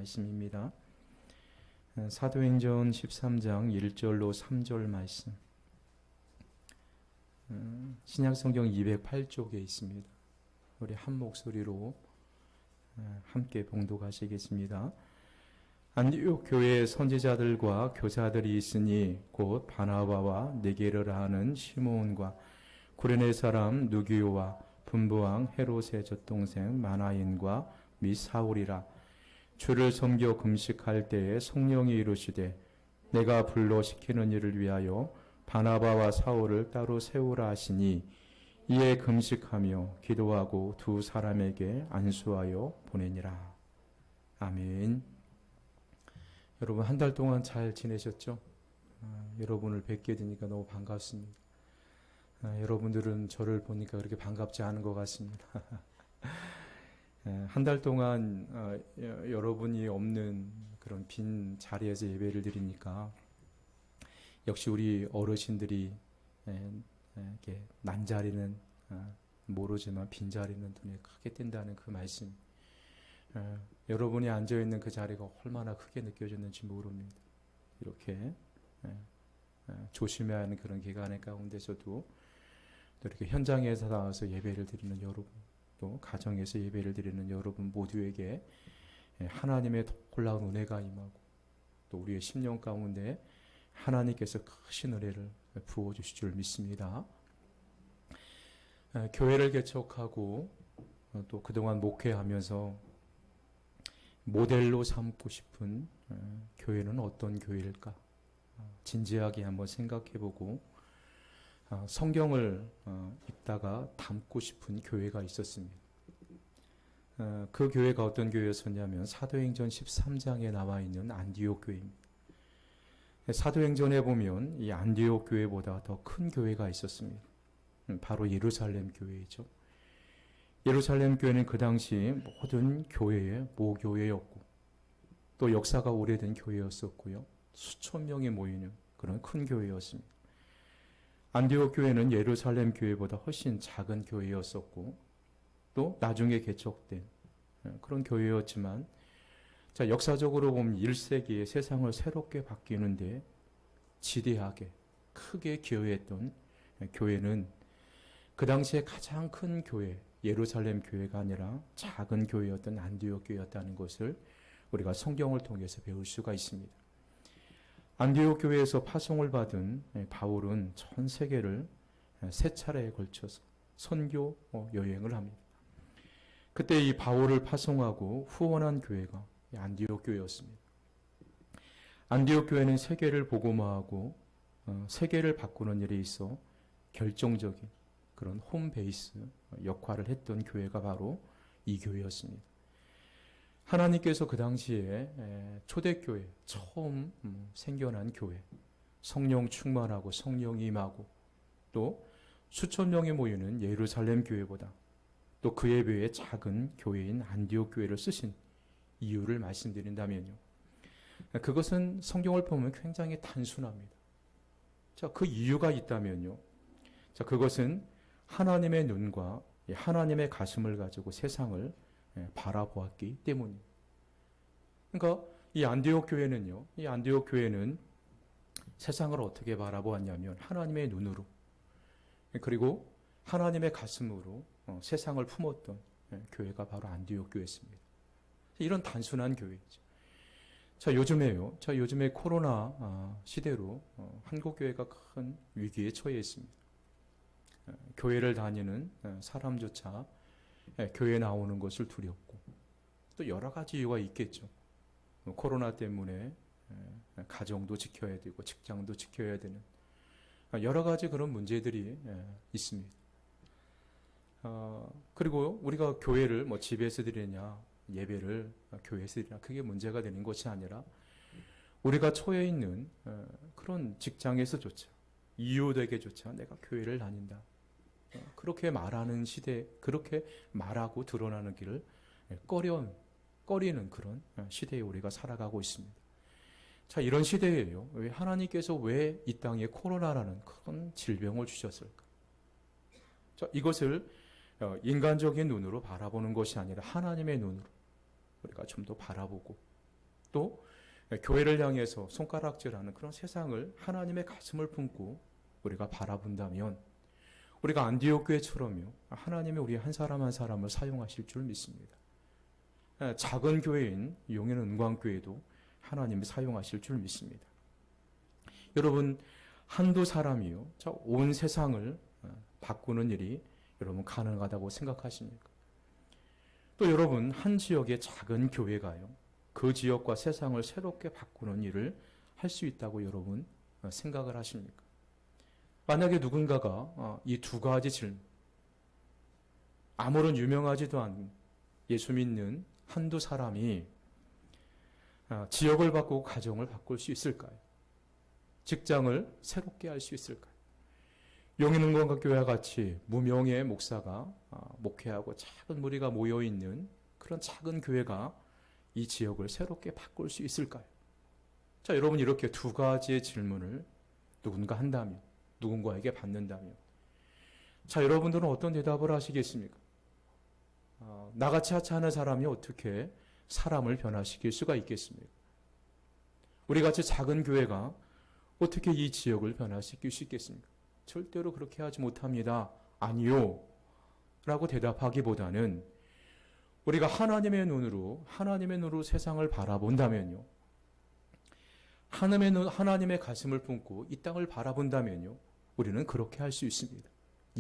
말씀입니다. 사도행전 13장 1절로 3절 말씀. 신약성경 208쪽에 있습니다. 우리 한 목소리로 함께 봉독하시겠습니다. 안디옥 교회에 선지자들과 교사들이 있으니 곧 바나바와 네게르라 하는 시므온과 구레네 사람 누기오와 분부왕 헤롯의 젖동생 마나인과 및 사울이라. 주를 섬겨 금식할 때에 성령이 이르시되 내가 불러 시키는 일을 위하여 바나바와 사울을 따로 세우라 하시니 이에 금식하며 기도하고 두 사람에게 안수하여 보내니라. 아멘. 여러분 한 달 동안 잘 지내셨죠? 여러분을 뵙게 되니까 너무 반갑습니다. 여러분들은 저를 보니까 그렇게 반갑지 않은 것 같습니다. 한 달 동안 여러분이 없는 그런 빈 자리에서 예배를 드리니까 역시 우리 어르신들이 이렇게 난 자리는 모르지만 빈 자리는 눈에 크게 띈다는 그 말씀. 여러분이 앉아있는 그 자리가 얼마나 크게 느껴졌는지 모릅니다. 이렇게 조심해야 하는 그런 기간의 가운데서도 또 이렇게 현장에서 나와서 예배를 드리는 여러분, 또 가정에서 예배를 드리는 여러분 모두에게 하나님의 놀라운 은혜가 임하고 또 우리의 심령 가운데 하나님께서 크신 은혜를 부어주실 줄 믿습니다. 교회를 개척하고 또 그동안 목회하면서 모델로 삼고 싶은 교회는 어떤 교회일까? 진지하게 한번 생각해보고 성경을 읽다가 담고 싶은 교회가 있었습니다. 그 교회가 어떤 교회였었냐면 사도행전 13장에 나와 있는 안디옥 교회입니다. 사도행전에 보면 이 안디옥 교회보다 더 큰 교회가 있었습니다. 바로 예루살렘 교회이죠. 예루살렘 교회는 그 당시 모든 교회의 모교회였고 또 역사가 오래된 교회였었고요. 수천 명이 모이는 그런 큰 교회였습니다. 안디옥 교회는 예루살렘 교회보다 훨씬 작은 교회였었고 또 나중에 개척된 그런 교회였지만 자, 역사적으로 보면 1세기에 세상을 새롭게 바뀌는데 지대하게 크게 기여했던 교회는 그 당시에 가장 큰 교회 예루살렘 교회가 아니라 작은 교회였던 안디옥 교회였다는 것을 우리가 성경을 통해서 배울 수가 있습니다. 안디옥 교회에서 파송을 받은 바울은 전 세계를 세 차례에 걸쳐서 선교 여행을 합니다. 그때 이 바울을 파송하고 후원한 교회가 안디옥 교회였습니다. 안디옥 교회는 세계를 복음화하고 세계를 바꾸는 일에 있어 결정적인 그런 홈베이스 역할을 했던 교회가 바로 이 교회였습니다. 하나님께서 그 당시에 초대교회 처음 생겨난 교회, 성령 충만하고 성령이 임하고 또 수천 명이 모이는 예루살렘 교회보다 또 그에 비해 작은 교회인 안디옥 교회를 쓰신 이유를 말씀드린다면요. 그것은 성경을 보면 굉장히 단순합니다. 자, 그 이유가 있다면요. 자, 그것은 하나님의 눈과 하나님의 가슴을 가지고 세상을 바라보았기 때문입니다. 그러니까 이 안디옥 교회는요. 이 안디옥 교회는 세상을 어떻게 바라보았냐면 하나님의 눈으로 그리고 하나님의 가슴으로 세상을 품었던 교회가 바로 안디옥 교회였습니다. 이런 단순한 교회이죠. 자, 요즘에 코로나 시대로 한국 교회가 큰 위기에 처해 있습니다. 교회를 다니는 사람조차 교회 나오는 것을 두렵고 또 여러 가지 이유가 있겠죠. 코로나 때문에 가정도 지켜야 되고 직장도 지켜야 되는 여러 가지 그런 문제들이 있습니다. 그리고 우리가 교회를 뭐 집에서 드리냐 예배를 교회에서 드리냐 그게 문제가 되는 것이 아니라 우리가 처해 있는 그런 직장에서조차 이유되게조차 내가 교회를 다닌다. 그렇게 말하는 시대, 그렇게 말하고 드러나는 길을 꺼리는 그런 시대에 우리가 살아가고 있습니다. 자, 이런 시대에요. 왜 하나님께서 왜 이 땅에 코로나라는 큰 질병을 주셨을까? 자, 이것을 인간적인 눈으로 바라보는 것이 아니라 하나님의 눈으로 우리가 좀 더 바라보고 또 교회를 향해서 손가락질하는 그런 세상을 하나님의 가슴을 품고 우리가 바라본다면 우리가 안디옥 교회처럼요, 하나님이 우리 한 사람 한 사람을 사용하실 줄 믿습니다. 작은 교회인 용인 은광교회도 하나님이 사용하실 줄 믿습니다. 여러분, 한두 사람이요, 온 세상을 바꾸는 일이 여러분 가능하다고 생각하십니까? 또 여러분, 한 지역의 작은 교회가요, 그 지역과 세상을 새롭게 바꾸는 일을 할 수 있다고 여러분 생각을 하십니까? 만약에 누군가가 이 두 가지 질문, 아무런 유명하지도 않은 예수 믿는 한두 사람이 지역을 바꾸고 가정을 바꿀 수 있을까요? 직장을 새롭게 할 수 있을까요? 용인은광교회와 같이 무명의 목사가 목회하고 작은 무리가 모여있는 그런 작은 교회가 이 지역을 새롭게 바꿀 수 있을까요? 자, 여러분, 이렇게 두 가지의 질문을 누군가 한다면, 누군가에게 받는다면, 자, 여러분들은 어떤 대답을 하시겠습니까? 나같이 하찮은 사람이 어떻게 사람을 변화시킬 수가 있겠습니까? 우리같이 작은 교회가 어떻게 이 지역을 변화시킬 수 있겠습니까? 절대로 그렇게 하지 못합니다. 아니요. 라고 대답하기보다는 우리가 하나님의 눈으로 세상을 바라본다면요, 하나님의 가슴을 품고 이 땅을 바라본다면요, 우리는 그렇게 할 수 있습니다.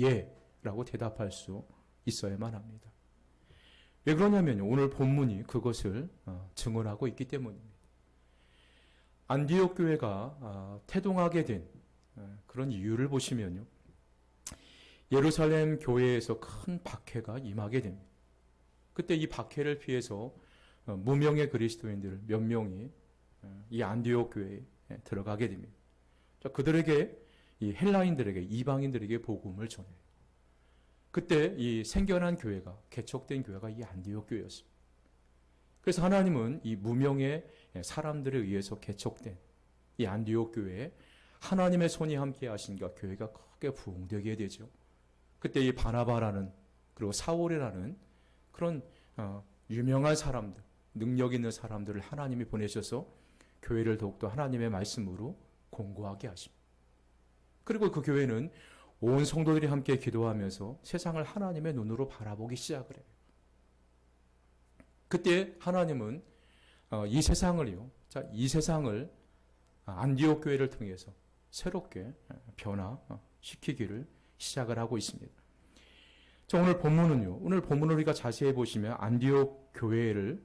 예, 라고 대답할 수 있어야만 합니다. 왜 그러냐면요, 오늘 본문이 그것을 증언하고 있기 때문입니다. 안디옥 교회가 태동하게 된 그런 이유를 보시면요, 예루살렘 교회에서 큰 박해가 임하게 됩니다. 그때 이 박해를 피해서 무명의 그리스도인들 몇 명이 이 안디옥 교회에 들어가게 됩니다. 그들에게, 이 헬라인들에게, 이방인들에게 복음을 전해요. 그때 이 생겨난 교회가, 개척된 교회가 이 안디옥 교회였습니다. 그래서 하나님은 이 무명의 사람들에 의해서 개척된 이 안디옥 교회에 하나님의 손이 함께 하신가 교회가 크게 부흥되게 되죠. 그때 이 바나바라는, 그리고 사울이라는 그런 유명한 사람들, 능력 있는 사람들을 하나님이 보내셔서 교회를 더욱더 하나님의 말씀으로 공고하게 하십니다. 그리고 그 교회는 온 성도들이 함께 기도하면서 세상을 하나님의 눈으로 바라보기 시작을 해요. 그때 하나님은 이 세상을 안디옥 교회를 통해서 새롭게 변화시키기를 시작을 하고 있습니다. 오늘 본문을 우리가 자세히 보시면 안디옥 교회를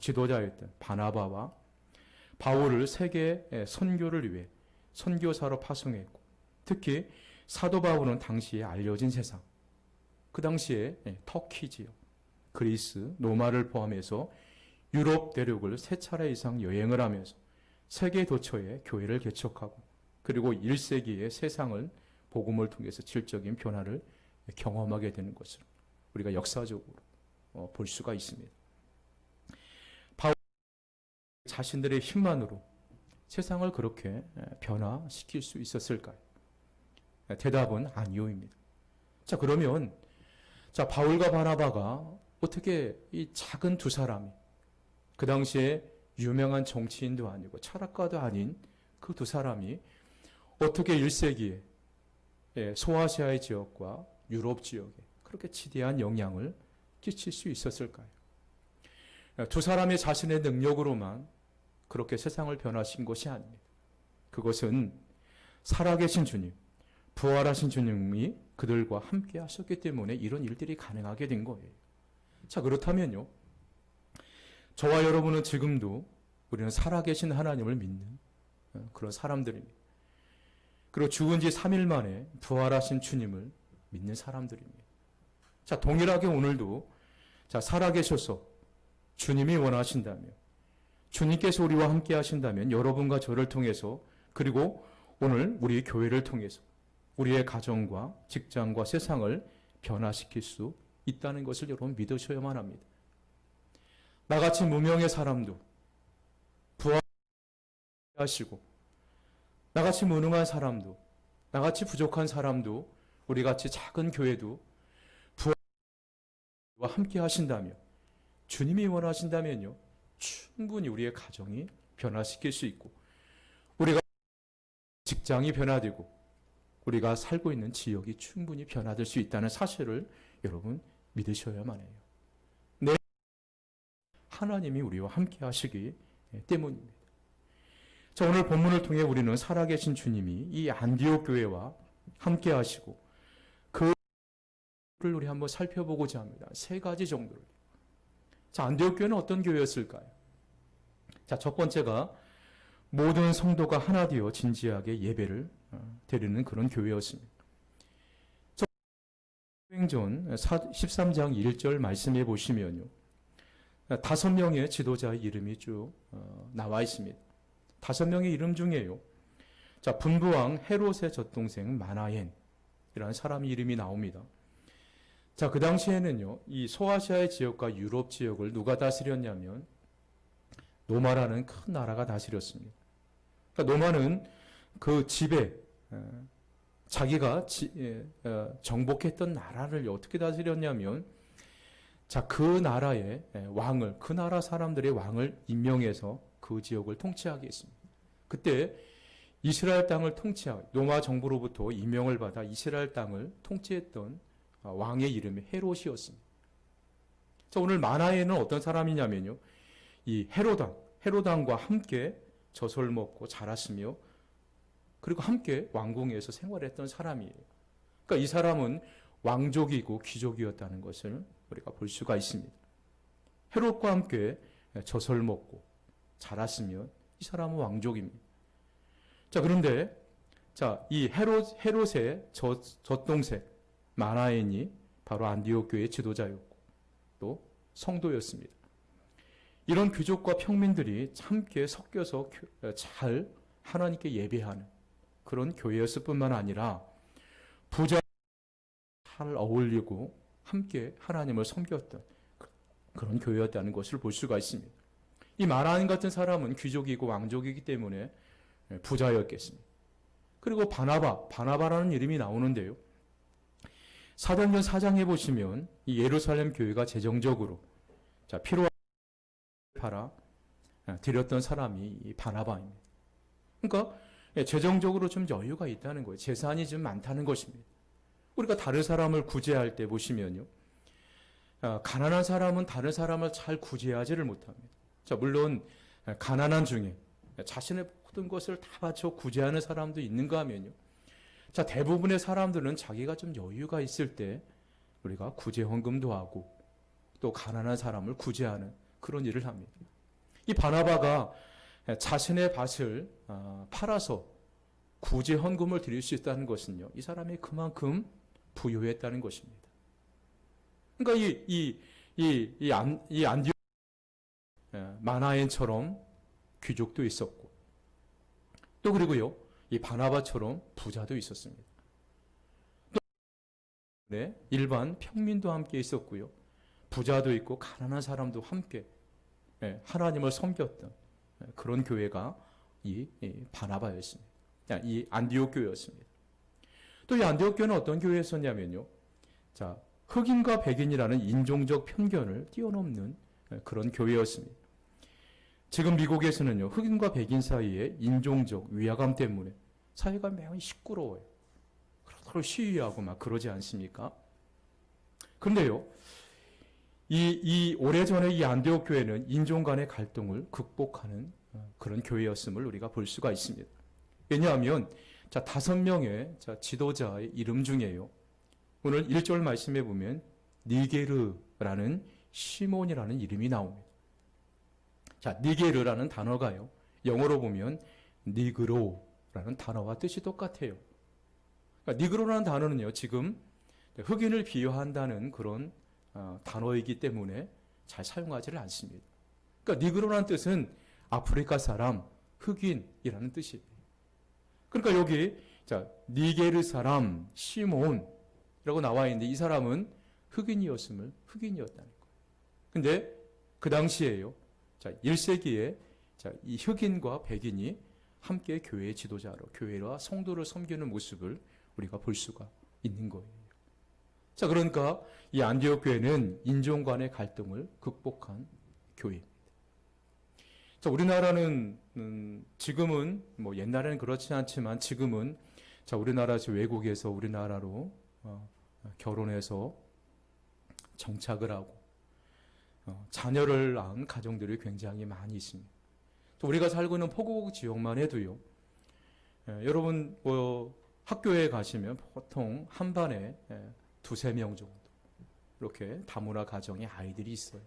지도자였던 바나바와 바울을 세계 선교를 위해 선교사로 파송했고, 특히 사도 바울은 당시에 알려진 세상, 그 당시에 터키 지역, 그리스, 로마를 포함해서 유럽 대륙을 3차례 이상 여행을 하면서 세계 도처에 교회를 개척하고, 그리고 1세기의 세상을 복음을 통해서 질적인 변화를 경험하게 되는 것을 우리가 역사적으로 볼 수가 있습니다. 바울 자신들의 힘만으로 세상을 그렇게 변화시킬 수 있었을까요? 대답은 아니요입니다. 그러면 바울과 바나바가 어떻게 이 작은 두 사람이, 그 당시에 유명한 정치인도 아니고 철학가도 아닌 그 두 사람이 어떻게 1세기에 소아시아의 지역과 유럽 지역에 그렇게 지대한 영향을 끼칠 수 있었을까요? 두 사람이 자신의 능력으로만 그렇게 세상을 변화시킨 것이 아닙니다. 그것은 살아계신 주님, 부활하신 주님이 그들과 함께 하셨기 때문에 이런 일들이 가능하게 된 거예요. 그렇다면요, 저와 여러분은 지금도 우리는 살아계신 하나님을 믿는 그런 사람들입니다. 그리고 죽은 지 3일 만에 부활하신 주님을 믿는 사람들입니다. 동일하게 오늘도 살아계셔서 주님이 원하신다면, 주님께서 우리와 함께 하신다면 여러분과 저를 통해서, 그리고 오늘 우리 교회를 통해서 우리의 가정과 직장과 세상을 변화시킬 수 있다는 것을 여러분 믿으셔야만 합니다. 나같이 무명의 사람도 부활하시고, 나같이 무능한 사람도, 나같이 부족한 사람도, 우리같이 작은 교회도 부활과 함께 하신다며, 주님이 원하신다면요, 충분히 우리의 가정이 변화시킬 수 있고, 우리가 직장이 변화되고, 우리가 살고 있는 지역이 충분히 변화될 수 있다는 사실을 여러분 믿으셔야만 해요. 네, 하나님이 우리와 함께 하시기 때문입니다. 자, 오늘 본문을 통해 우리는 살아계신 주님이 이 안디옥 교회와 함께 하시고 그를 우리 한번 살펴보고자 합니다. 세 가지 정도를. 자, 안디옥 교회는 어떤 교회였을까요? 자, 첫 번째가 모든 성도가 하나 되어 진지하게 예배를 드리는 그런 교회였습니다. 사도행전 13장 1절 말씀해 보시면요, 5명의 지도자의 이름이 쭉 나와 있습니다. 5명의 이름 중에요, 자, 분부왕 헤롯의 젖동생 마나엔이라는 사람의 이름이 나옵니다. 자, 그 당시에는요, 이 소아시아의 지역과 유럽 지역을 누가 다스렸냐면 노마라는 큰 나라가 다스렸습니다. 그러니까 노마는 그 집에 자기가 정복했던 나라를 어떻게 다스렸냐면, 자, 그 나라의 왕을, 그 나라 사람들의 왕을 임명해서 그 지역을 통치하게 했습니다. 그때 이스라엘 땅을 통치하고 로마 정부로부터 임명을 받아 이스라엘 땅을 통치했던 왕의 이름이 헤롯이었습니다. 자, 오늘 마나에는 어떤 사람이냐면요, 이 헤로당과 함께 젖을 먹고 자랐으며 그리고 함께 왕궁에서 생활했던 사람이에요. 그러니까 이 사람은 왕족이고 귀족이었다는 것을 우리가 볼 수가 있습니다. 헤롯과 함께 젖을 먹고 자랐으면 이 사람은 왕족입니다. 자, 그런데 자, 이 헤롯의 젖동생 마나엔이 바로 안디옥 교회의 지도자였고 또 성도였습니다. 이런 귀족과 평민들이 함께 섞여서 잘 하나님께 예배하는 그런 교회였을 뿐만 아니라 부자 잘 어울리고 함께 하나님을 섬겼던 그런 교회였다는 것을 볼 수가 있습니다. 이 마나엔 같은 사람은 귀족이고 왕족이기 때문에 부자였겠습니다. 그리고 바나바라는 이름이 나오는데요, 사도행전 4장에 보시면 이 예루살렘 교회가 재정적으로 자, 필요한 팔아 드렸던 사람이 이 바나바입니다. 그러니까 재정적으로 좀 여유가 있다는 거예요. 재산이 좀 많다는 것입니다. 우리가 다른 사람을 구제할 때 보시면요, 가난한 사람은 다른 사람을 잘 구제하지를 못합니다. 자, 물론 가난한 중에 자신의 모든 것을 다 바쳐 구제하는 사람도 있는가 하면요, 자, 대부분의 사람들은 자기가 좀 여유가 있을 때 우리가 구제 헌금도 하고 또 가난한 사람을 구제하는 그런 일을 합니다. 이 바나바가 자신의 밭을 팔아서 구제 헌금을 드릴 수 있다는 것은요, 이 사람이 그만큼 부유했다는 것입니다. 그러니까 이 안디옥 마나엔처럼 귀족도 있었고 또 그리고요, 이 바나바처럼 부자도 있었습니다. 또 일반 평민도 함께 있었고요, 부자도 있고 가난한 사람도 함께 하나님을 섬겼던 그런 교회가 이 바나바였습니다. 이 안디옥 교회였습니다. 또 이 안디옥 교회는 어떤 교회였었냐면요, 자, 흑인과 백인이라는 인종적 편견을 뛰어넘는 그런 교회였습니다. 지금 미국에서는요, 흑인과 백인 사이에 인종적 위화감 때문에 사회가 매우 시끄러워요. 서로 시위하고 막 그러지 않습니까? 그런데요, 오래전에 이 안디옥 교회는 인종 간의 갈등을 극복하는 그런 교회였음을 우리가 볼 수가 있습니다. 왜냐하면, 자, 5명의 지도자의 이름 중에요, 오늘 1절 말씀해 보면 니게르라는 시몬이라는 이름이 나옵니다. 자, 니게르라는 단어가요, 영어로 보면 니그로라는 단어와 뜻이 똑같아요. 그러니까 니그로라는 단어는요, 지금 흑인을 비유한다는 그런 단어이기 때문에 잘 사용하지를 않습니다. 그러니까 니그로라는 뜻은 아프리카 사람, 흑인이라는 뜻이에요. 그러니까 여기 자, 니게르 사람 시몬이라고 나와 있는데 이 사람은 흑인이었다는 거예요. 근데 그 당시에요, 자, 1세기에 자, 이 흑인과 백인이 함께 교회의 지도자로 교회와 성도를 섬기는 모습을 우리가 볼 수가 있는 거예요. 자, 그러니까 이 안디옥 교회는 인종 간의 갈등을 극복한 교회입니다. 자, 우리나라는 지금은 뭐 옛날에는 그렇지 않지만 지금은 자, 우리나라 외국에서 우리나라로 결혼해서 정착을 하고 자녀를 낳은 가정들이 굉장히 많이 있습니다. 우리가 살고 있는 포구국 지역만 해도요. 여러분 학교에 가시면 보통 한 반에 두세 명 정도 이렇게 다문화 가정의 아이들이 있어요.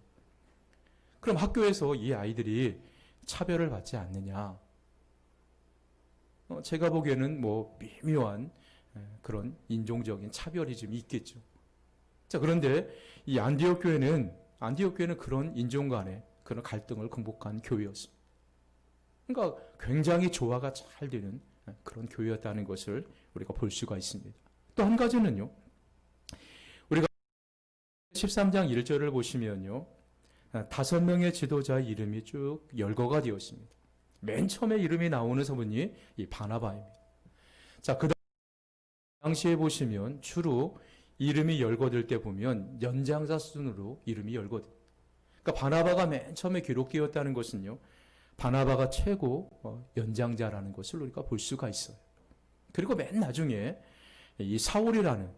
그럼 학교에서 이 아이들이 차별을 받지 않느냐? 제가 보기에는 뭐 미묘한 그런 인종적인 차별이 좀 있겠죠. 자, 그런데 이 안디옥 교회는 그런 인종 간의 그런 갈등을 극복한 교회였습니다. 그러니까 굉장히 조화가 잘 되는 그런 교회였다는 것을 우리가 볼 수가 있습니다. 또 한 가지는요. 우리가 13장 1절을 보시면요. 5명의 지도자의 이름이 쭉 열거가 되었습니다. 맨 처음에 이름이 나오는 성분이 이 바나바입니다. 자, 그 당시에 보시면 주로 이름이 열거될 때 보면 연장자 수준으로 이름이 열거돼요. 그러니까 바나바가 맨 처음에 기록되었다는 것은요. 바나바가 최고 연장자라는 것을 우리가 볼 수가 있어요. 그리고 맨 나중에 이 사울이라는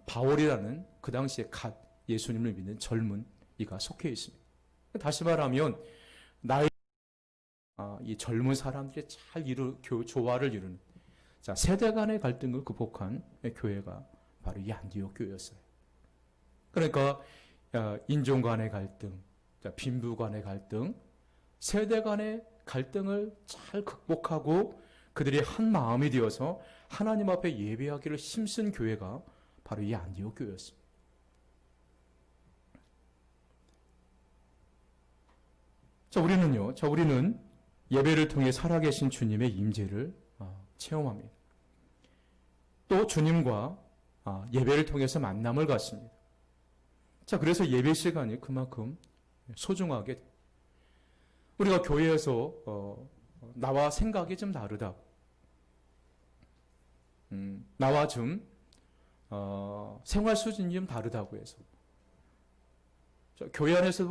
바울이라는 그 당시에 갓 예수님을 믿는 젊은 이가 속해 있습니다. 다시 말하면 이 젊은 사람들이 잘 조화를 이루는 자, 세대 간의 갈등을 극복한 교회가 바로 이 안디옥 교회였어요. 그러니까 인종 간의 갈등, 빈부 간의 갈등, 세대 간의 갈등을 잘 극복하고 그들이 한 마음이 되어서 하나님 앞에 예배하기를 힘쓴 교회가 바로 이 안디옥 교회였습니다. 자, 우리는 예배를 통해 살아계신 주님의 임재를 체험합니다. 또 주님과 예배를 통해서 만남을 갖습니다. 자, 그래서 예배 시간이 그만큼 소중하게 돼요. 우리가 교회에서 나와 생각이 좀 다르다고, 나와 좀 생활 수준이 좀 다르다고 해서 교회 안에서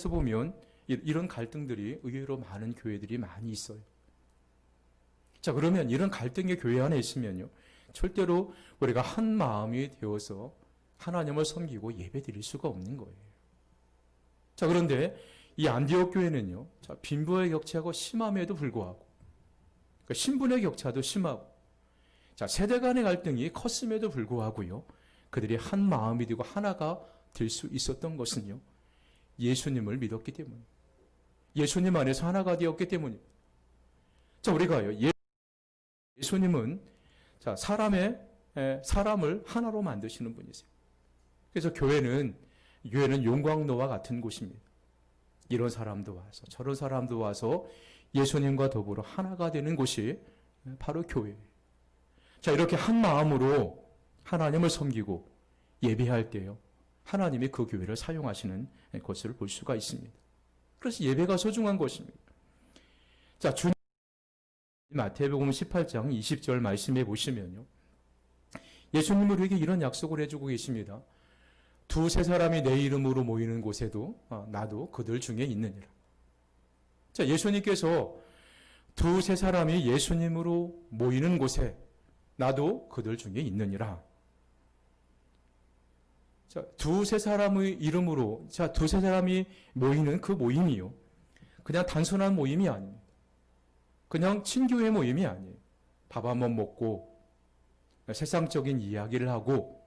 보면 이런 갈등들이 의외로 많은 교회들이 많이 있어요. 자, 그러면 이런 갈등이 교회 안에 있으면요, 절대로 우리가 한 마음이 되어서 하나님을 섬기고 예배 드릴 수가 없는 거예요. 자, 그런데 이 안디옥 교회는요, 자, 빈부의 격차가 심함에도 불구하고, 그러니까 신분의 격차도 심하고, 자, 세대 간의 갈등이 컸음에도 불구하고요, 그들이 한 마음이 되고 하나가 될 수 있었던 것은요, 예수님을 믿었기 때문에, 예수님 안에서 하나가 되었기 때문입니다. 자, 우리가요, 예수님은 자, 사람을 하나로 만드시는 분이세요. 그래서 교회는 용광로와 같은 곳입니다. 이런 사람도 와서 저런 사람도 와서 예수님과 더불어 하나가 되는 곳이 바로 교회예요. 자, 이렇게 한 마음으로 하나님을 섬기고 예배할 때요, 하나님이 그 교회를 사용하시는 것을 볼 수가 있습니다. 그래서 예배가 소중한 것입니다. 자, 주님 마태복음 18장 20절 말씀해 보시면요, 예수님은 우리에게 이런 약속을 해주고 계십니다. 두세 사람이 내 이름으로 모이는 곳에도 나도 그들 중에 있느니라. 자, 예수님께서 두세 사람이 예수님으로 모이는 곳에 나도 그들 중에 있느니라. 자, 두세 사람의 이름으로, 자, 두세 사람이 모이는 그 모임이요, 그냥 단순한 모임이 아닙니다. 그냥 친교의 모임이 아니에요. 밥 한번 먹고 세상적인 이야기를 하고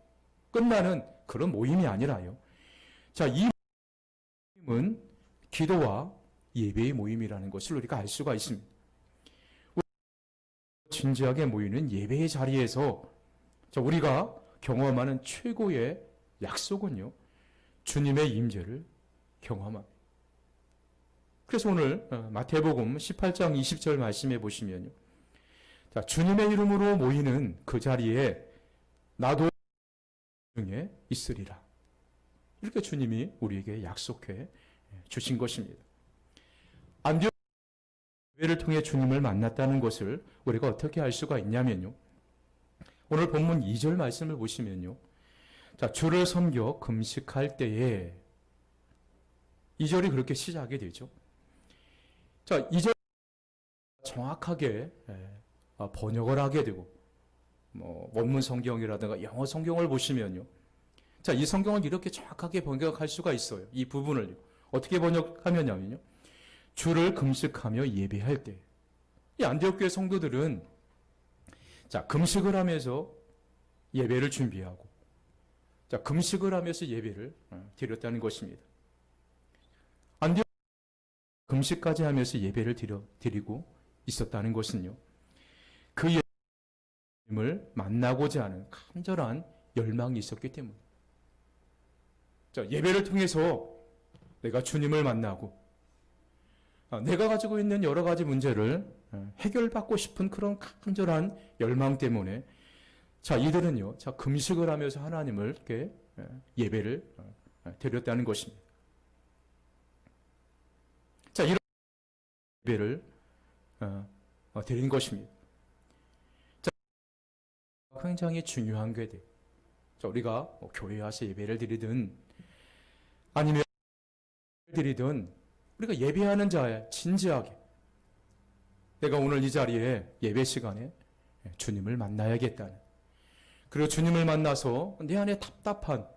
끝나는 그런 모임이 아니라요. 자, 이 모임은 기도와 예배의 모임이라는 것을 우리가 알 수가 있습니다. 진지하게 모이는 예배의 자리에서 우리가 경험하는 최고의 약속은요, 주님의 임재를 경험합니다. 그래서 오늘 마태복음 18장 20절 말씀해 보시면요, 자, 주님의 이름으로 모이는 그 자리에 나도 중에 있으리라. 이렇게 주님이 우리에게 약속해 주신 것입니다. 안디옥 교회를 통해 주님을 만났다는 것을 우리가 어떻게 알 수가 있냐면요, 오늘 본문 2절 말씀을 보시면요, 자, 주를 섬겨 금식할 때에 2절이 그렇게 시작이 되죠. 자, 이제 정확하게 번역을 하게 되고, 원문 성경이라든가 영어 성경을 보시면요. 자, 이 성경을 이렇게 정확하게 번역할 수가 있어요. 이 부분을요. 어떻게 번역하면요. 주를 금식하며 예배할 때. 이 안디옥 교회 성도들은 자, 금식을 하면서 예배를 준비하고, 자, 금식을 하면서 예배를 드렸다는 것입니다. 안디옥 금식까지 하면서 예배를 드리고 있었다는 것은요. 그 예수님을 만나고자 하는 간절한 열망이 있었기 때문에. 자, 예배를 통해서 내가 주님을 만나고 내가 가지고 있는 여러 가지 문제를 해결받고 싶은 그런 간절한 열망 때문에 자, 이들은요. 자, 금식을 하면서 하나님을 이렇게 예배를 드렸다는 것입니다. 자, 이런 예배를 드린 것입니다. 자, 굉장히 중요한 게 돼. 자, 우리가 교회 와서 예배를 드리든 아니면 드리든 우리가 예배하는 자에 진지하게 내가 오늘 이 자리에 예배 시간에 주님을 만나야겠다는, 그리고 주님을 만나서 내 안에 답답한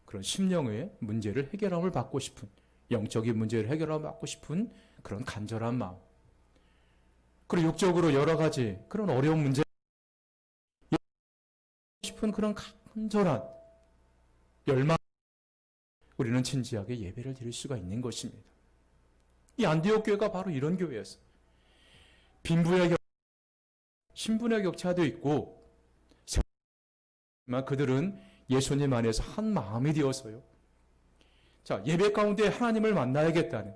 그런 심령의 문제를 해결함을 받고 싶은, 영적인 문제를 해결함을 받고 싶은 그런 간절한 마음, 그리고 육적으로 여러 가지 그런 어려운 문제 싶은 그런 간절한 열망, 우리는 진지하게 예배를 드릴 수가 있는 것입니다. 이 안디옥 교회가 바로 이런 교회였어요. 빈부의 격, 신분의 격차도 있고, 하지만 그들은 예수님 안에서 한 마음이 되어서요. 자, 예배 가운데 하나님을 만나야겠다는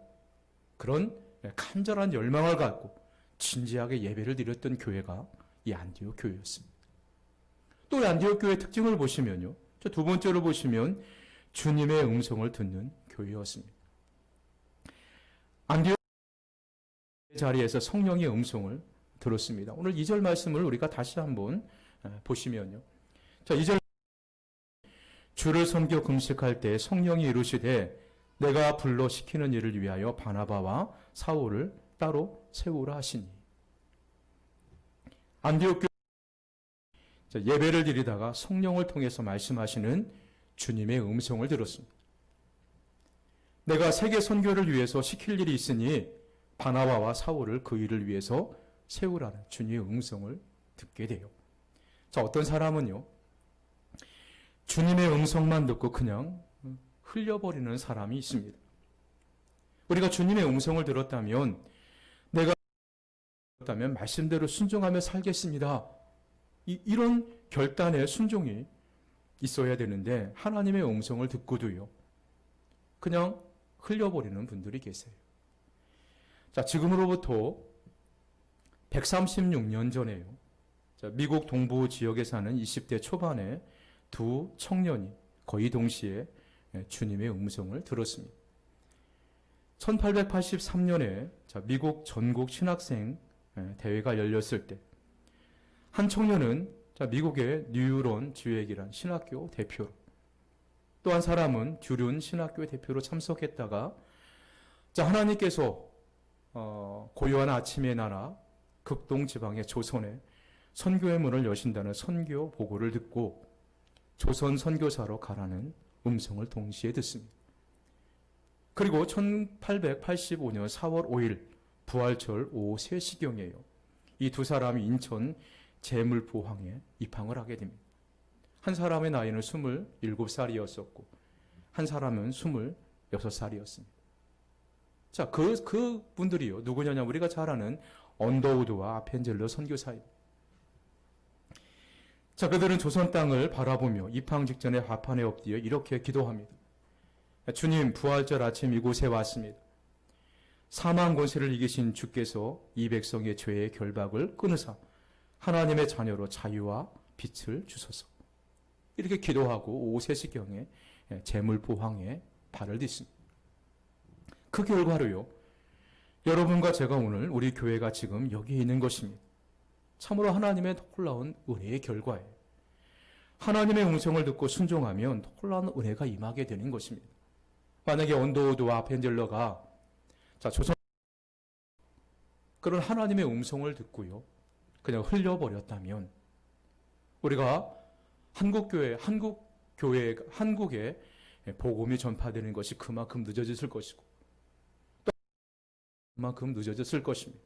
그런 간절한 열망을 갖고 진지하게 예배를 드렸던 교회가 이 안디옥 교회였습니다. 또 이 안디옥 교회의 특징을 보시면요. 두 번째로 보시면 주님의 음성을 듣는 교회였습니다. 안디옥 자리에서 성령의 음성을 들었습니다. 오늘 2절 말씀을 우리가 다시 한번 보시면요. 자, 2절 주를 섬겨 금식할 때 성령이 이르시되 내가 불러 시키는 일을 위하여 바나바와 사울을 따로 세우라 하시니. 안디옥 교회 예배를 드리다가 성령을 통해서 말씀하시는 주님의 음성을 들었습니다. 내가 세계 선교를 위해서 시킬 일이 있으니 바나바와 사울을 그 일을 위해서 세우라는 주님의 음성을 듣게 돼요. 자, 어떤 사람은요, 주님의 음성만 듣고 그냥 흘려버리는 사람이 있습니다. 우리가 주님의 음성을 들었다면, 내가 들었다면 말씀대로 순종하며 살겠습니다. 이런 결단의 순종이 있어야 되는데, 하나님의 음성을 듣고도요, 그냥 흘려버리는 분들이 계세요. 자, 지금으로부터 136년 전에요. 자, 미국 동부 지역에 사는 20대 초반의 두 청년이 거의 동시에 주님의 음성을 들었습니다. 1883년에 미국 전국 신학생 대회가 열렸을 때 한 청년은 미국의 뉴런 지회이라는 신학교 대표로, 또 한 사람은 듀룬 신학교 대표로 참석했다가 하나님께서 고요한 아침의 나라 극동 지방의 조선에 선교의 문을 여신다는 선교 보고를 듣고 조선 선교사로 가라는 음성을 동시에 듣습니다. 그리고 1885년 4월 5일 부활절 오후 3시경이에요. 이 두 사람이 인천 제물포항에 입항을 하게 됩니다. 한 사람의 나이는 27살이었었고 한 사람은 26살이었습니다. 자, 그 분들이요. 누구냐면 우리가 잘 아는 언더우드와 아펜젤러 선교사입니다. 자, 그들은 조선 땅을 바라보며 입항 직전에 화판에 엎드려 이렇게 기도합니다. 주님, 부활절 아침 이곳에 왔습니다. 사망 권세를 이기신 주께서 이 백성의 죄의 결박을 끊으사 하나님의 자녀로 자유와 빛을 주소서. 이렇게 기도하고 오후 3시경에 제물포항에 발을 딛습니다. 그 결과로요, 여러분과 제가 오늘 우리 교회가 지금 여기에 있는 것입니다. 참으로 하나님의 놀라운 은혜의 결과예요. 하나님의 음성을 듣고 순종하면 놀라운 은혜가 임하게 되는 것입니다. 만약에 언더우드와 아펜젤러가 조선 그런 하나님의 음성을 듣고요, 그냥 흘려버렸다면 우리가 한국에 복음이 전파되는 것이 그만큼 늦어졌을 것이고 또 그만큼 늦어졌을 것입니다.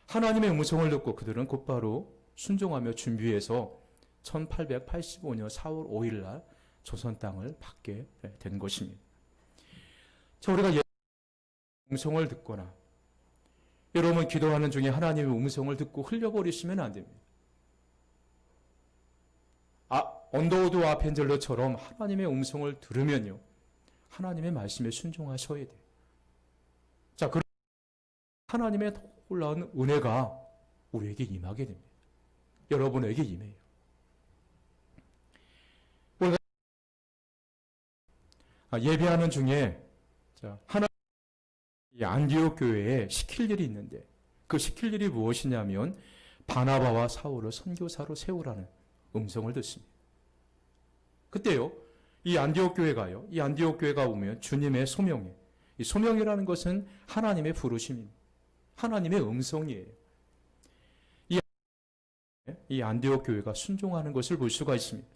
하나님의 음성을 듣고 그들은 곧바로 순종하며 준비해서 1885년 4월 5일 날 조선 땅을 받게 된 것입니다. 자, 우리가 음성을 듣거나 여러분 기도하는 중에 하나님의 음성을 듣고 흘려버리시면 안 됩니다. 언더우드 아펜젤러처럼 하나님의 음성을 들으면요, 하나님의 말씀에 순종하셔야 돼요. 자, 그럼 하나님의 놀라운 은혜가 우리에게 임하게 됩니다. 여러분에게 임해요. 우리가 예배하는 중에 하나님 안디옥 교회에 시킬 일이 있는데 그 시킬 일이 무엇이냐면 바나바와 사울을 선교사로 세우라는 음성을 듣습니다. 그때요, 이 안디옥 교회가 오면 주님의 소명이에요. 이 소명이라는 것은 하나님의 부르심입니다. 하나님의 음성이에요. 이 안디옥 교회가 순종하는 것을 볼 수가 있습니다.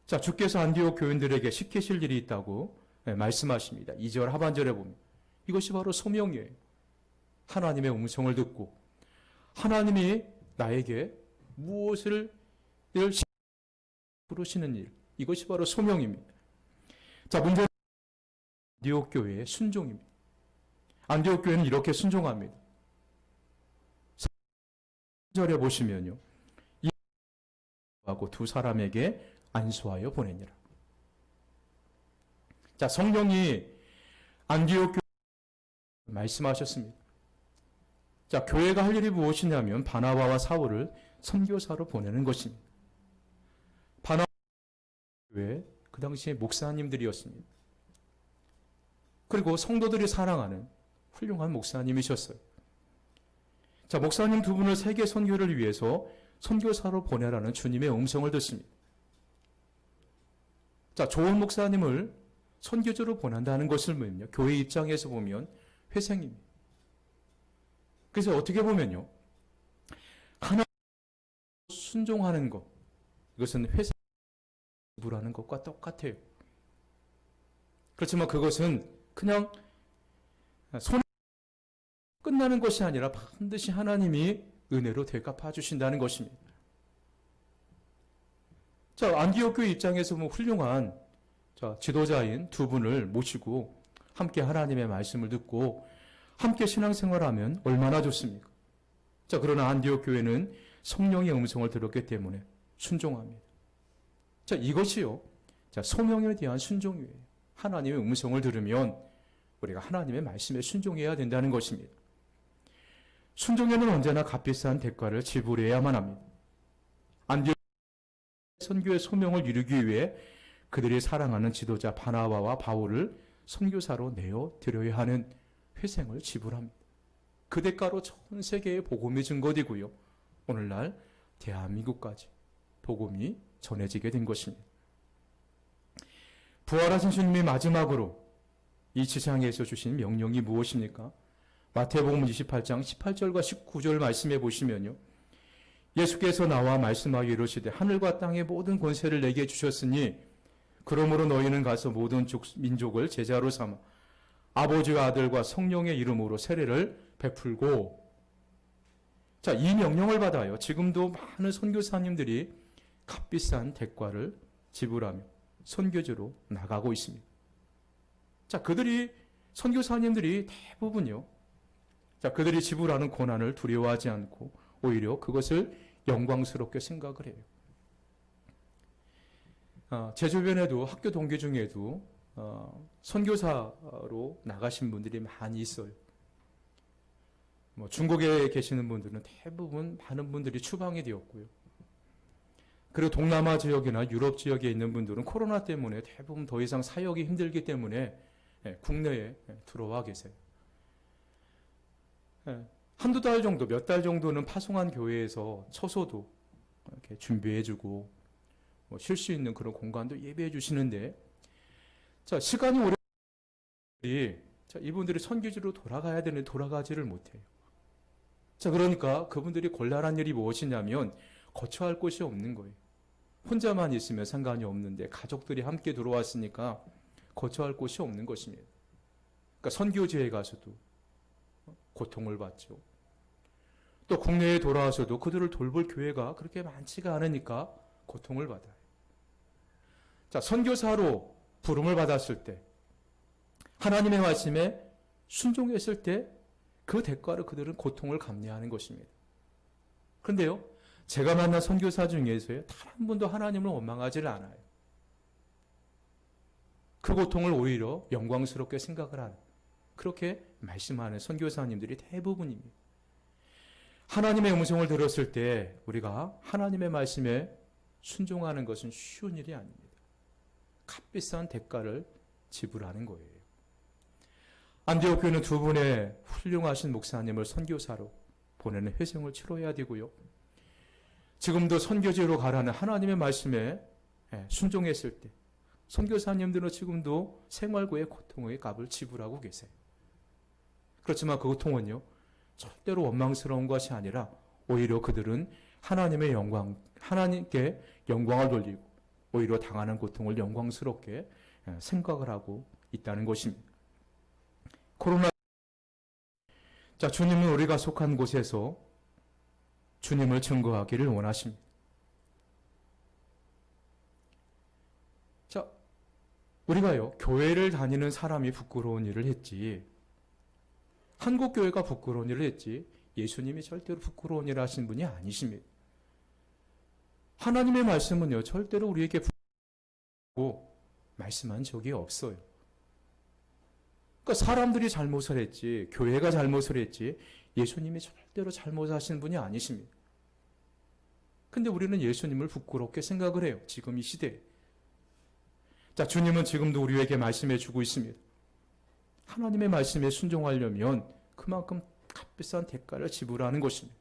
자, 주께서 안디옥 교인들에게 시키실 일이 있다고 말씀하십니다. 2절 하반절에 보면 이것이 바로 소명이에요. 하나님의 음성을 듣고 하나님이 나에게 무엇을 부르시는 일, 이것이 바로 소명입니다. 자, 문제는 안디옥 교회의 순종입니다. 안디옥 교회는 이렇게 순종합니다. 3절에 보시면요, 하고 두 사람에게 안수하여 보내니라. 자, 성령이 안디옥 교회 말씀하셨습니다. 자, 교회가 할 일이 무엇이냐면 바나바와 사울을 선교사로 보내는 것입니다. 바나바 교회 그 당시에 목사님들이었습니다. 그리고 성도들이 사랑하는 훌륭한 목사님이셨어요. 자, 목사님 두 분을 세계 선교를 위해서 선교사로 보내라는 주님의 음성을 듣습니다. 자, 좋은 목사님을 선교주로 보낸다는 것을 뭐냐면 교회 입장에서 보면 회생입니다. 그래서 어떻게 보면요, 하나님 순종하는 것, 이것은 회생 지불하는 것과 똑같아요. 그렇지만 그것은 그냥 손 끝나는 것이 아니라 반드시 하나님이 은혜로 되갚아 주신다는 것입니다. 자, 안디옥 교회 입장에서 훌륭한 지도자인 두 분을 모시고 함께 하나님의 말씀을 듣고 함께 신앙생활하면 얼마나 좋습니까? 자, 그러나 안디옥 교회는 성령의 음성을 들었기 때문에 순종합니다. 자, 이것이요, 소명에 대한 순종이에요. 하나님의 음성을 들으면 우리가 하나님의 말씀에 순종해야 된다는 것입니다. 순종에는 언제나 값비싼 대가를 지불해야만 합니다. 안디옥 선교의 소명을 이루기 위해 그들이 사랑하는 지도자 바나바와 바울을 선교사로 내어 드려야 하는 회생을 지불합니다. 그 대가로 전 세계에 복음이 증거되고요, 오늘날 대한민국까지 복음이 전해지게 된 것입니다. 부활하신 주님이 마지막으로 이 지상에서 주신 명령이 무엇입니까? 마태복음 28장 18절과 19절 말씀해 보시면요, 예수께서 나와 말씀하여 이르시되 하늘과 땅의 모든 권세를 내게 주셨으니 그러므로 너희는 가서 모든 민족을 제자로 삼아 아버지와 아들과 성령의 이름으로 세례를 베풀고. 자, 이 명령을 받아요, 지금도 많은 선교사님들이 값비싼 대가를 지불하며 선교지로 나가고 있습니다. 자, 선교사님들이 대부분요, 그들이 지불하는 고난을 두려워하지 않고 오히려 그것을 영광스럽게 생각을 해요. 제 주변에도 학교 동기 중에도 선교사로 나가신 분들이 많이 있어요. 중국에 계시는 분들은 대부분 많은 분들이 추방이 되었고요. 그리고 동남아 지역이나 유럽 지역에 있는 분들은 코로나 때문에 대부분 더 이상 사역이 힘들기 때문에 국내에 들어와 계세요. 한두 달 정도, 몇 달 정도는 파송한 교회에서 처소도 이렇게 준비해주고 쉴 수 있는 그런 공간도 예배해 주시는데, 자, 시간이 오래 이분들이 선교지로 돌아가야 되는데 돌아가지를 못해요. 자, 그러니까 그분들이 곤란한 일이 무엇이냐면 거처할 곳이 없는 거예요. 혼자만 있으면 상관이 없는데 가족들이 함께 들어왔으니까 거처할 곳이 없는 것입니다. 그러니까 선교지에 가서도 고통을 받죠. 또 국내에 돌아와서도 그들을 돌볼 교회가 그렇게 많지가 않으니까 고통을 받아요. 자, 선교사로 부름을 받았을 때, 하나님의 말씀에 순종했을 때 그 대가로 그들은 고통을 감내하는 것입니다. 그런데요, 제가 만난 선교사 중에서요, 단 한 번도 하나님을 원망하지를 않아요. 그 고통을 오히려 영광스럽게 생각을 하는, 그렇게 말씀하는 선교사님들이 대부분입니다. 하나님의 음성을 들었을 때 우리가 하나님의 말씀에 순종하는 것은 쉬운 일이 아닙니다. 값비싼 대가를 지불하는 거예요. 안디옥 교회는 두 분의 훌륭하신 목사님을 선교사로 보내는 회생을 치러야 되고요. 지금도 선교지로 가라는 하나님의 말씀에 순종했을 때 선교사님들은 지금도 생활고의 고통의 값을 지불하고 계세요. 그렇지만 그 고통은요, 절대로 원망스러운 것이 아니라 오히려 그들은 하나님의 영광, 하나님께 영광을 돌리고 오히려 당하는 고통을 영광스럽게 생각을 하고 있다는 것입니다. 코로나, 자, 주님은 우리가 속한 곳에서 주님을 증거하기를 원하십니다. 자, 우리가요, 교회를 다니는 사람이 부끄러운 일을 했지, 한국 교회가 부끄러운 일을 했지, 예수님이 절대로 부끄러운 일을 하신 분이 아니십니다. 하나님의 말씀은요, 절대로 우리에게 부끄러워 말씀한 적이 없어요. 그러니까 사람들이 잘못을 했지, 교회가 잘못을 했지, 예수님이 절대로 잘못하신 분이 아니십니다. 근데 우리는 예수님을 부끄럽게 생각을 해요. 지금 이 시대에. 자, 주님은 지금도 우리에게 말씀해 주고 있습니다. 하나님의 말씀에 순종하려면 그만큼 값비싼 대가를 지불하는 것입니다.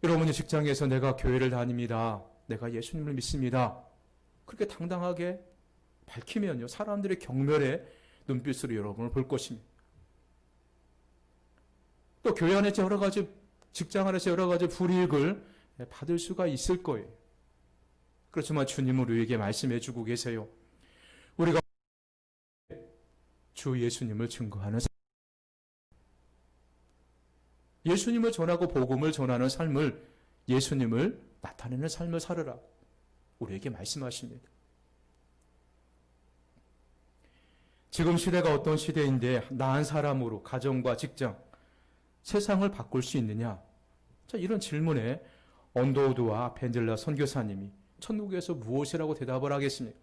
여러분이 직장에서 내가 교회를 다닙니다, 내가 예수님을 믿습니다, 그렇게 당당하게 밝히면요, 사람들의 경멸에 눈빛으로 여러분을 볼 것입니다. 또 교회 안에서 여러 가지, 직장 안에서 여러 가지 불이익을 받을 수가 있을 거예요. 그렇지만 주님은 우리에게 말씀해 주고 계세요. 우리가 주 예수님을 증거하는 삶, 예수님을 전하고 복음을 전하는 삶을, 예수님을 나타내는 삶을 살으라 우리에게 말씀하십니다. 지금 시대가 어떤 시대인데 나은 사람으로 가정과 직장, 세상을 바꿀 수 있느냐? 자, 이런 질문에 언더우드와 벤젤라 선교사님이 천국에서 무엇이라고 대답을 하겠습니까?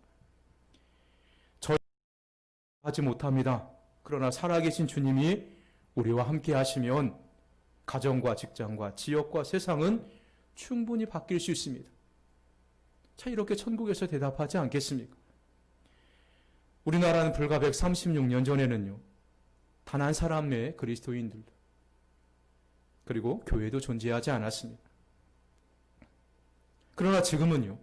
저희 하지 못합니다. 그러나 살아계신 주님이 우리와 함께 하시면 가정과 직장과 지역과 세상은 충분히 바뀔 수 있습니다. 자, 이렇게 천국에서 대답하지 않겠습니까? 우리나라는 불과 136년 전에는요, 단 한 사람 외에 그리스도인들도, 그리고 교회도 존재하지 않았습니다. 그러나 지금은요,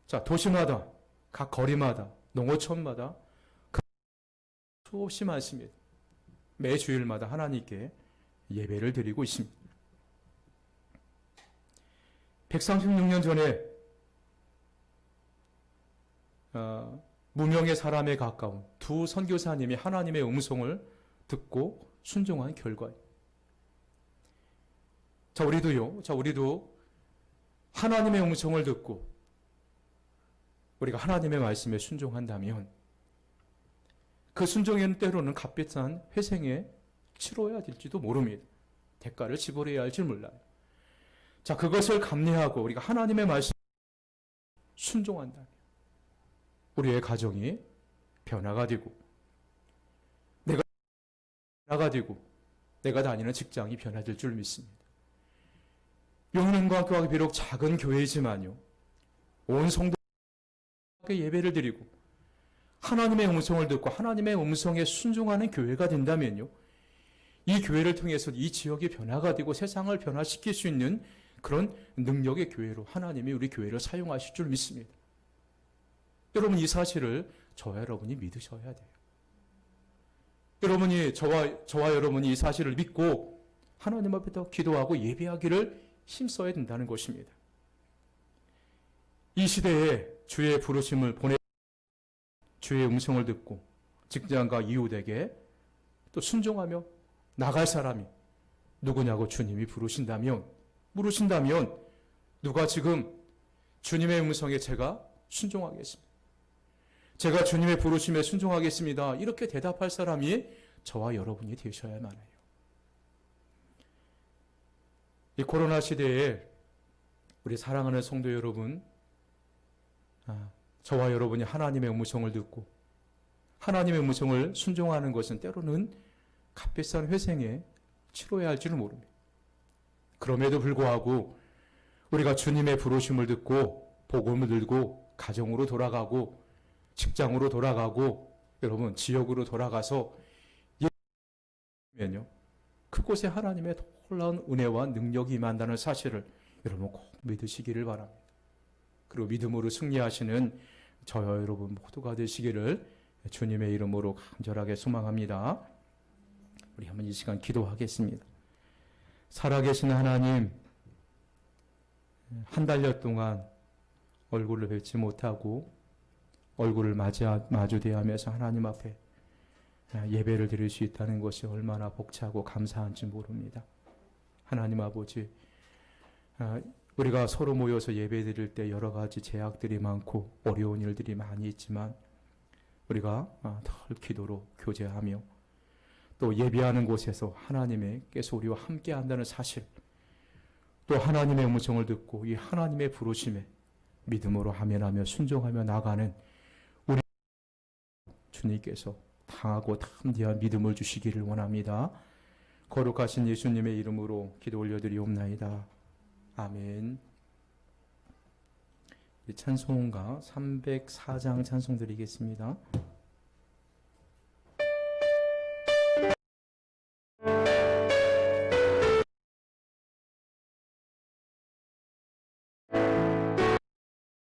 자, 도시마다, 각 거리마다, 농어촌마다 수없이 많습니다. 매 주일마다 하나님께 예배를 드리고 있습니다. 136년 전에 무명의 사람에 가까운 두 선교사님이 하나님의 음성을 듣고 순종한 결과예요. 자, 우리도 하나님의 음성을 듣고 우리가 하나님의 말씀에 순종한다면 그 순종에는 때로는 값비싼 회생에 치러야 될지도 모릅니다. 대가를 지불해야 할지 몰라요. 자, 그것을 감내하고 우리가 하나님의 말씀에 순종한다면 우리의 가정이 변화가 되고 내가 다니는 직장이 변화될 줄 믿습니다. 용인광교가 비록 작은 교회이지만요, 온 성도에게 예배를 드리고 하나님의 음성을 듣고 하나님의 음성에 순종하는 교회가 된다면요, 이 교회를 통해서 이 지역이 변화가 되고 세상을 변화시킬 수 있는 그런 능력의 교회로 하나님이 우리 교회를 사용하실 줄 믿습니다. 여러분, 이 사실을 저와 여러분이 믿으셔야 돼요. 여러분이 저와 여러분이 이 사실을 믿고 하나님 앞에서 기도하고 예배하기를 힘써야 된다는 것입니다. 이 시대에 주의 부르심을 보내 주의 음성을 듣고 직장과 이웃에게 또 순종하며 나갈 사람이 누구냐고 주님이 물으신다면 누가 지금 주님의 음성에 제가 순종하겠습니다. 제가 주님의 부르심에 순종하겠습니다. 이렇게 대답할 사람이 저와 여러분이 되셔야만 해요. 이 코로나 시대에 우리 사랑하는 성도 여러분, 저와 여러분이 하나님의 음성을 듣고 하나님의 음성을 순종하는 것은 때로는 값비싼 회생에 치러야 할지는 모릅니다. 그럼에도 불구하고 우리가 주님의 부르심을 듣고 복음을 들고 가정으로 돌아가고 직장으로 돌아가고 여러분 지역으로 돌아가서 예면요 그곳에 하나님의 놀라운 은혜와 능력이 임한다는 사실을 여러분 꼭 믿으시기를 바랍니다. 그리고 믿음으로 승리하시는 저와 여러분 모두가 되시기를 주님의 이름으로 간절하게 소망합니다. 우리 한번 이 시간 기도하겠습니다. 살아계신 하나님, 한 달여 동안 얼굴을 뵙지 못하고 얼굴을 마주대하면서 하나님 앞에 예배를 드릴 수 있다는 것이 얼마나 벅차고 감사한지 모릅니다. 하나님 아버지, 우리가 서로 모여서 예배 드릴 때 여러 가지 제약들이 많고 어려운 일들이 많이 있지만 우리가 늘 기도로 교제하며 또 예배하는 곳에서 하나님께서 우리와 함께 한다는 사실, 또 하나님의 음성을 듣고 이 하나님의 부르심에 믿음으로 하면하며 순종하며 나가는 우리 주님께서 강하고 담대한 믿음을 주시기를 원합니다. 거룩하신 예수님의 이름으로 기도 올려드리옵나이다. 아멘. 찬송가 304장 찬송 드리겠습니다.